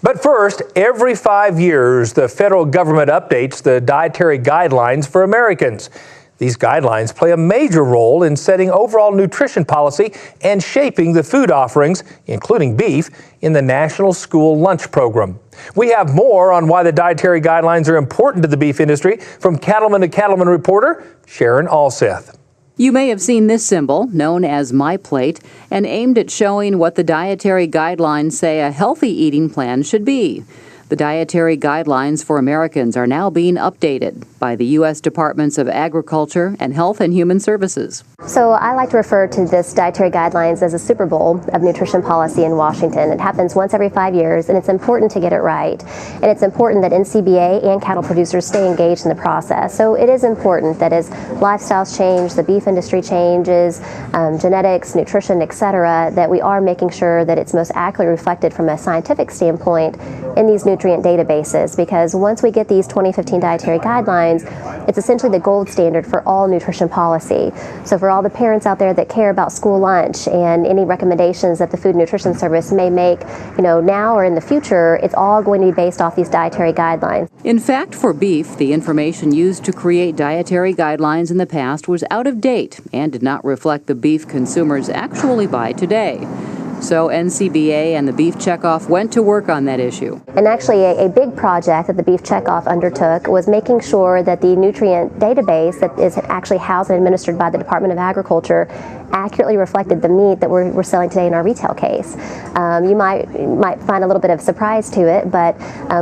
But first, every 5 years, the federal government updates the Dietary Guidelines for Americans. These guidelines play a major role in setting overall nutrition policy and shaping the food offerings, including beef, in the National School Lunch Program. We have more on why the Dietary Guidelines are important to the beef industry from Cattleman to Cattleman reporter Sharon Alseth. You may have seen this symbol, known as MyPlate, and aimed at showing what the Dietary Guidelines say a healthy eating plan should be. The Dietary Guidelines for Americans are now being updated by the U.S. Departments of Agriculture and Health and Human Services. So I like to refer to this Dietary Guidelines as a Super Bowl of nutrition policy in Washington. It happens once every 5 years, and it's important to get it right. And it's important that NCBA and cattle producers stay engaged in the process. So it is important that as lifestyles change, the beef industry changes, genetics, nutrition, etc., that we are making sure that it's most accurately reflected from a scientific standpoint in these nutrient databases, because once we get these 2015 Dietary Guidelines, it's essentially the gold standard for all nutrition policy. So for all the parents out there that care about school lunch and any recommendations that the Food and Nutrition Service may make, now or in the future, it's all going to be based off these Dietary Guidelines. In fact, for beef, the information used to create Dietary Guidelines in the past was out of date and did not reflect the beef consumers actually buy today. So NCBA and the Beef Checkoff went to work on that issue. And actually a big project that the Beef Checkoff undertook was making sure that the nutrient database that is actually housed and administered by the Department of Agriculture accurately reflected the meat that we're selling today in our retail case. You might find a little bit of surprise to it, but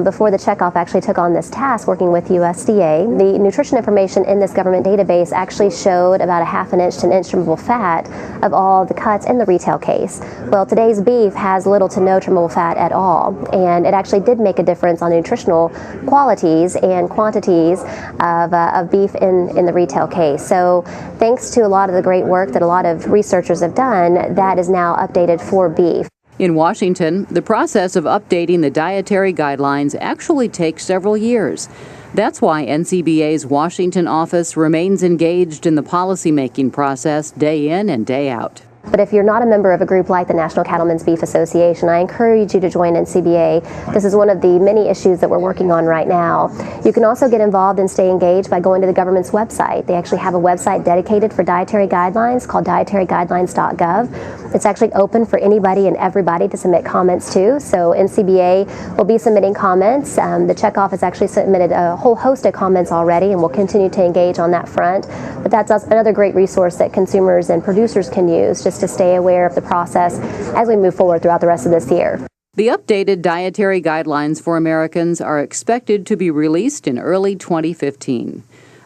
before the Checkoff actually took on this task working with USDA, the nutrition information in this government database actually showed about a ½ inch to an inch trimmable fat of all the cuts in the retail case. Well, today's beef has little to no trimmable fat at all, and it actually did make a difference on nutritional qualities and quantities of beef in the retail case. So thanks to a lot of the great work that a lot of researchers have done, that is now updated for beef. In Washington, the process of updating the Dietary Guidelines actually takes several years. That's why NCBA's Washington office remains engaged in the policymaking process day in and day out. But if you're not a member of a group like the National Cattlemen's Beef Association, I encourage you to join NCBA. This is one of the many issues that we're working on right now. You can also get involved and stay engaged by going to the government's website. They actually have a website dedicated for dietary guidelines called Dietaryguidelines.gov. It's actually open for anybody and everybody to submit comments to. So NCBA will be submitting comments. The Checkoff has actually submitted a whole host of comments already, and we'll continue to engage on that front. But that's another great resource that consumers and producers can use just to stay aware of the process as we move forward throughout the rest of this year. The updated Dietary Guidelines for Americans are expected to be released in early 2015.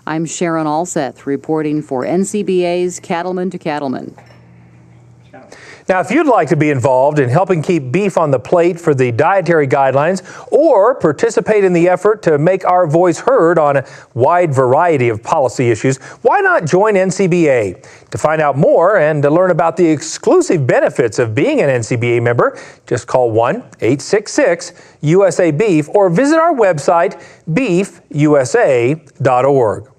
I'm Sharon Alseth reporting for NCBA's Cattleman to Cattleman. Now, if you'd like to be involved in helping keep beef on the plate for the Dietary Guidelines or participate in the effort to make our voice heard on a wide variety of policy issues, why not join NCBA? To find out more and to learn about the exclusive benefits of being an NCBA member, just call 1-866-USA-BEEF or visit our website, beefusa.org.